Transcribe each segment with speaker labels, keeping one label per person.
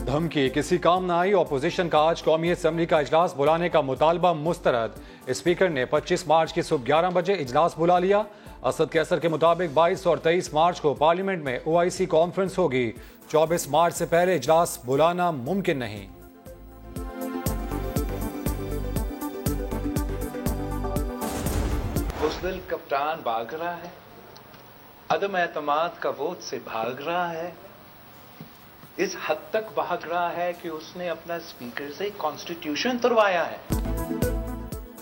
Speaker 1: धमकी किसी काम न आई। अपोजिशन का आज कौमी असम्बली का इजलास बुलाने का मुतालबा मुस्तरद। स्पीकर ने 25 मार्च की सुबह 11 बजे इजलास बुला लिया। असद कैसर के मुताबिक 22 और 23 मार्च को पार्लियामेंट में OIC कॉन्फ्रेंस होगी। 24 मार्च से पहले इजलास बुलाना मुमकिन नहीं।
Speaker 2: बुज़दिल कप्तान भाग रहा है, अदम एतमाद का वोट से भाग रहा है, इस हद तक भाग रहा है कि उसने अपना स्पीकर से कॉन्स्टिट्यूशन तुड़वाया है।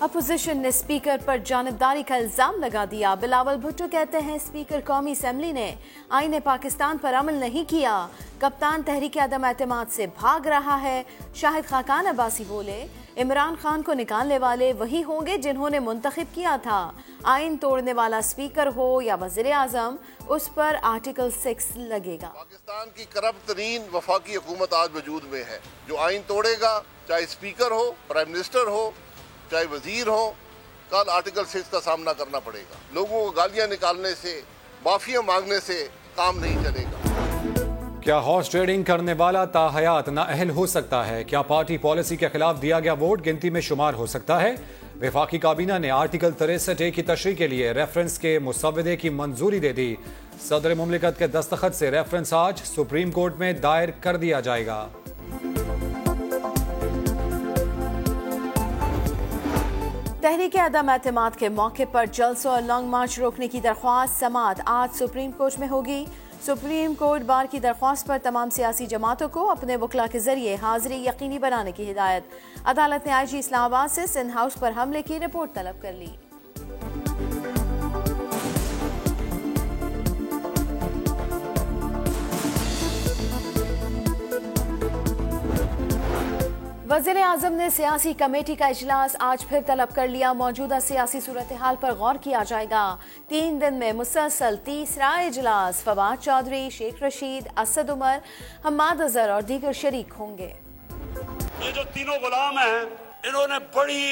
Speaker 3: अपोजिशन ने स्पीकर पर जानिबदारी का इल्जाम लगा दिया। बिलावल भुट्टो कहते हैं स्पीकर कौमी असम्बली ने आईन पाकिस्तान पर अमल नहीं किया। कप्तान तहरीक अदम एतमाद से भाग रहा है। शाहिद खाकान अब्बासी बोले इमरान खान को निकालने वाले वही होंगे जिन्होंने मुंतखब किया था। आइन तोड़ने वाला स्पीकर हो या वज़ीर आज़म, उस पर आर्टिकल 6 लगेगा।
Speaker 4: पाकिस्तान की करप्ट तरीन वफाकी हुकूमत आज वजूद में है। जो आइन तोड़ेगा, चाहे स्पीकर हो, प्राइम मिनिस्टर हो, चाहे वजीर हो, कल आर्टिकल 6 का सामना करना पड़ेगा। लोगों को गालियां निकालने से, माफिया मांगने से काम नहीं चलेगा।
Speaker 1: क्या हॉर्स ट्रेडिंग करने वाला ताहयात नाअहल हो सकता है? क्या पार्टी पॉलिसी के खिलाफ दिया गया वोट गिनती में शुमार हो सकता है? वफाकी काबीना ने आर्टिकल 63A की तशरीह के लिए रेफरेंस के मुसव्वदे की मंजूरी दे दी। सदर मुमलिकत के दस्तखत से रेफरेंस आज सुप्रीम कोर्ट में दायर कर दिया जाएगा।
Speaker 3: तहरीक अदम एतमाद के मौके पर जलसों और लॉन्ग मार्च रोकने की दरख्वास्त समाअत आज सुप्रीम कोर्ट में होगी। सुप्रीम कोर्ट बार की दरख्वास्त पर तमाम सियासी जमातों को अपने वकला के जरिए हाजिरी यकीनी बनाने की हिदायत। अदालत ने IG इस्लामाबाद से सिंध हाउस पर हमले की रिपोर्ट तलब कर ली। वज़ीर आज़म ने सियासी कमेटी का इजलास आज फिर तलब कर लिया। मौजूदा सियासी सूरत हाल पर गौर किया जाएगा। 3 दिन में मुसलसल तीसरा इजलास। फवाद चौधरी, शेख रशीद, असद उमर, हम्माद अजहर और दीगर शरीक होंगे।
Speaker 5: ये जो तीनों गुलाम हैं, इन्होंने बड़ी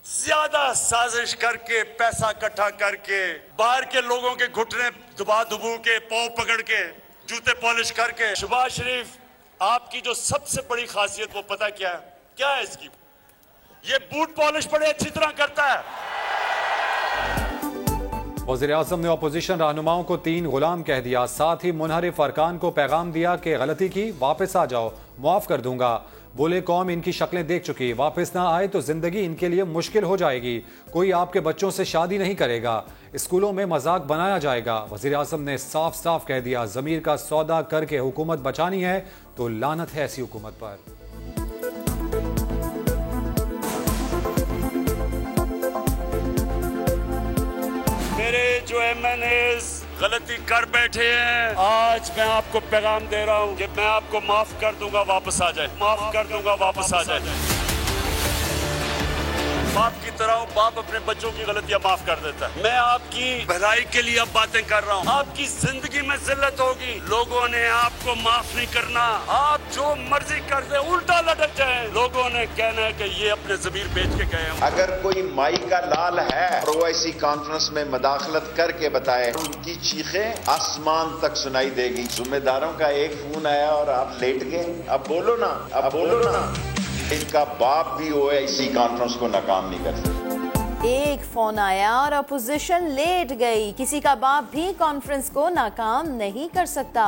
Speaker 5: ज्यादा साजिश करके, पैसा इकट्ठा करके, बाहर के लोगों के घुटने दुबा दुबू के, पाँव पकड़ के, जूते पॉलिश करके। शहबाज शरीफ, आपकी जो सबसे बड़ी खासियत वो पता क्या है? क्या है इसकी? ये बूट पॉलिश बड़े अच्छी तरह करता है।
Speaker 1: वज़ीर आज़म ने अपोजिशन रहनुमाओं को 3 गुलाम कह दिया। साथ ही मुनहरिफ अरकान को पैगाम दिया कि गलती की, वापस आ जाओ, मुआफ कर दूंगा। बोले कौम इनकी शक्लें देख चुकी, वापस ना आए तो जिंदगी इनके लिए मुश्किल हो जाएगी। कोई आपके बच्चों से शादी नहीं करेगा, स्कूलों में मजाक बनाया जाएगा। वज़ीर आज़म ने साफ साफ कह दिया ज़मीर का सौदा करके हुकूमत बचानी है तो लानत है ऐसी हुकूमत पर।
Speaker 5: मेरे जो MNAs गलती कर बैठे हैं, आज मैं आपको पैगाम दे रहा हूं कि मैं आपको माफ कर दूंगा, वापस आ जाए, माफ कर दूंगा, वापस आ जाए। बाप की तरह हूं, बाप अपने बच्चों की गलतियां माफ कर देता है। मैं आपकी भलाई के लिए अब बातें कर रहा हूं। आपकी जिंदगी में जिल्लत होगी, लोगों ने आपको माफ नहीं करना। आप जो मर्जी कर दे, उल्टा लटक जाए, लोगों ने कहना है कि ये अपने ज़मीर बेच के गए हैं।
Speaker 6: अगर कोई माई का लाल है, OIC कॉन्फ्रेंस में मदाखलत करके बताए, उनकी चीखें आसमान तक सुनाई देगी। जिम्मेदारों का एक फोन आया और आप लेट गए। अब बोलो ना, अब बोलो ना। इनका बाप भी OIC कॉन्फ्रेंस को नाकाम नहीं कर सकता।
Speaker 3: एक फोन आया और अपोजिशन लेट गई। किसी का बाप भी कॉन्फ्रेंस को नाकाम नहीं कर सकता।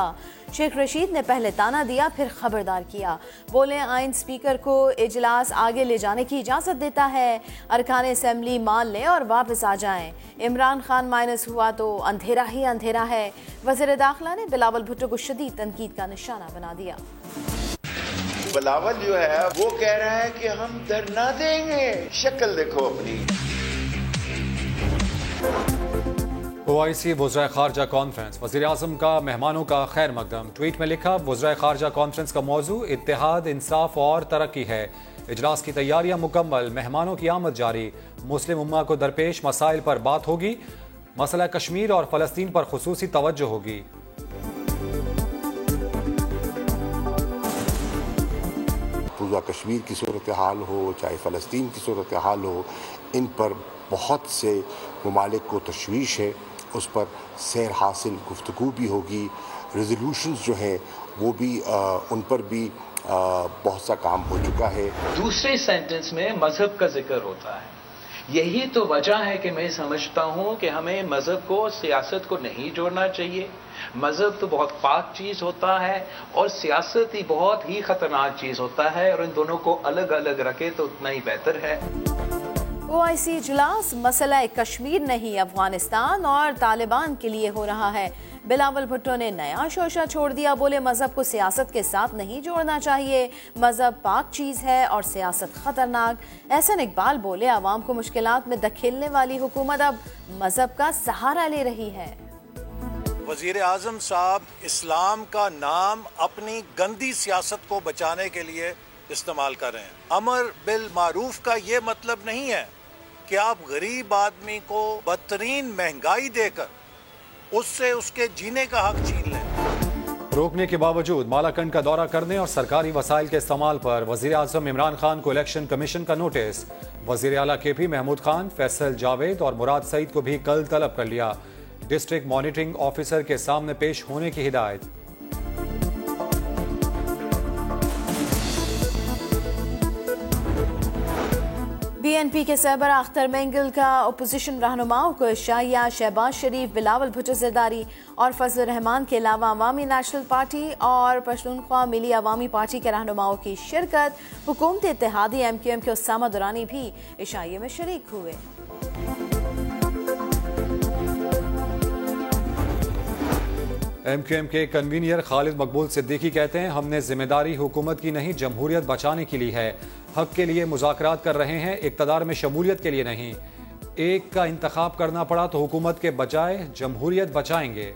Speaker 3: शेख रशीद ने पहले ताना दिया, फिर खबरदार किया। बोले आइन स्पीकर को इजलास आगे ले जाने की इजाजत देता है। अरकान असेंबली मान लें और वापस आ जाएं। इमरान खान माइनस हुआ तो अंधेरा ही अंधेरा है। वज़ीर दाखिला ने बिलावल भुट्टो को शदीद तनकीद का निशाना बना दिया।
Speaker 6: बिलावल जो है वो कह रहा है कि हम धरना देंगे। शक्ल देखो अपनी।
Speaker 1: OIC वज़ीर ख़ारजा कॉन्फ्रेंस, वज़ीर आज़म का मेहमानों का खैर मकदम। ट्वीट में लिखा वज़ीर ख़ारजा कॉन्फ्रेंस का मौजू इत्तेहाद, इंसाफ और तरक्की है। इजलास की तैयारियां मुकम्मल, मेहमानों की आमद जारी। मुस्लिम उम्मा को दरपेश मसाइल पर बात होगी। मसला कश्मीर और फ़लस्तीन पर खुसूसी तवज्जो होगी।
Speaker 7: पूरा कश्मीर की सूरत हाल हो, चाहे फ़लस्तीन की सूरत हाल हो, इन पर बहुत से ममालिक को तशवीश है। उस पर सैर हासिल गुफ्तगू भी होगी, रेजोल्यूशंस जो हैं वो भी उन पर भी बहुत सा काम हो चुका है।
Speaker 2: दूसरे सेंटेंस में मजहब का जिक्र होता है। यही तो वजह है कि मैं समझता हूं कि हमें मजहब को सियासत को नहीं जोड़ना चाहिए। मजहब तो बहुत पाक चीज होता है और सियासत ही बहुत ही खतरनाक चीज होता है, और इन दोनों को अलग अलग रखे तो उतना ही बेहतर है।
Speaker 3: OIC इजलास मसला कश्मीर नहीं अफगानिस्तान और तालिबान के लिए हो रहा है। बिलावल भुट्टो ने नया शोशा छोड़ दिया, बोले मजहब को सियासत के साथ नहीं जोड़ना चाहिए, मजहब पाक चीज है और सियासत खतरनाक। एहसन इकबाल बोले आवाम को मुश्किलात में धकेलने वाली हुकूमत अब मजहब का सहारा ले रही है।
Speaker 8: वजीर आजम साहब इस्लाम का नाम अपनी गंदी सियासत को बचाने के लिए इस्तेमाल कर रहे हैं। अमर बिल मारूफ का ये मतलब नहीं है कि आप गरीब आदमी को बदतरीन महंगाई देकर उससे उसके जीने का हक छीन लें।
Speaker 1: रोकने के बावजूद मालाकंड का दौरा करने और सरकारी वसाइल के इस्तेमाल पर वजीर आजम इमरान खान को इलेक्शन कमीशन का नोटिस। वजीर आला KP महमूद खान, फैसल जावेद और मुराद सईद को भी कल तलब कर लिया। डिस्ट्रिक्ट मॉनिटरिंग ऑफिसर के सामने पेश होने की हिदायत।
Speaker 3: BNP के सरबराह अख्तर मेंगल का अपोजिशन रहनुमाओं को शाहिया, शहबाज शरीफ, बिलावल भुट्टो ज़रदारी और फजल रहमान के अलावा अवामी नेशनल पार्टी और पश्तूनख्वा मिली अवामी पार्टी के रहनुमाओं की शिरकत। हुकूमती इत्तेहादी MQM के उसामा दुरानी भी इशाइये में शरीक हुए।
Speaker 1: MQM के कन्वीनियर खालिद मकबूल सिद्दीकी कहते हैं, हमने जिम्मेदारी हुकूमत की नहीं जमहूरियत बचाने की ली है। हक के लिए मुज़ाकरात कर रहे हैं, इक़्तिदार में शमूलियत के लिए नहीं। एक का इंतखाब करना पड़ा तो हुकूमत के बजाय जमहूरियत बचाएंगे।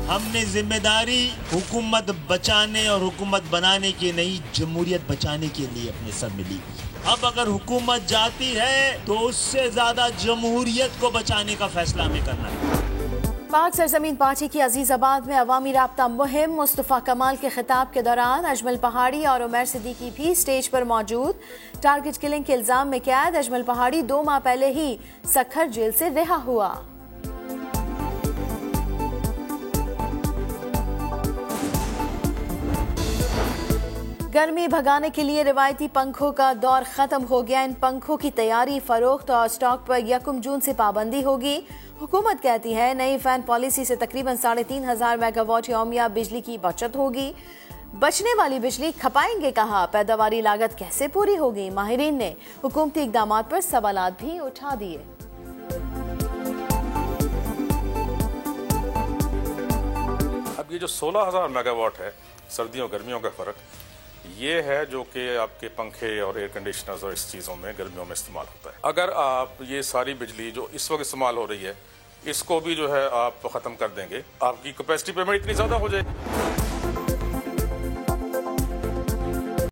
Speaker 9: हमने जिम्मेदारी हुकूमत बचाने और हुकूमत बनाने की नहीं, जमहूरियत बचाने के लिए अपने सर में ली। अब अगर हुकूमत जाती है तो उससे ज्यादा जमहूरियत को बचाने का फैसला हमें करना है।
Speaker 3: पाक सरजमीन पार्टी की अजीजाबाद में अवामी राब्ता मुहिम। मुस्तफ़ा कमाल के खिताब के दौरान अजमल पहाड़ी और उमर सिद्दीकी भी स्टेज पर मौजूद। टारगेट किलिंग के इल्जाम में कैद अजमल पहाड़ी 2 माह पहले ही सखर जेल से रिहा हुआ। गर्मी भगाने के लिए रिवायती पंखों का दौर खत्म हो गया। इन पंखों की तैयारी, फरोख्त और स्टॉक पर 1 जून से पाबंदी होगी। हुकूमत कहती है नई फैन पॉलिसी से तकरीबन 3500 मेगावाट यौमिया बिजली की बचत होगी। बचने वाली बिजली खपाएंगे कहाँ, पैदावारी लागत कैसे पूरी होगी? माहिरीन ने हुकूमती इकदाम पर सवालात भी उठा दिए।
Speaker 10: अब ये जो 16,000 मेगावाट है सर्दियों गर्मियों का फर्क, ये है जो कि आपके पंखे और एयर कंडीशनर्स और इस चीज़ों में गर्मियों में इस्तेमाल होता है। अगर आप ये सारी बिजली जो इस वक्त इस्तेमाल हो रही है इसको भी जो है आप ख़त्म कर देंगे, आपकी कैपेसिटी पेमेंट इतनी ज़्यादा हो जाएगी।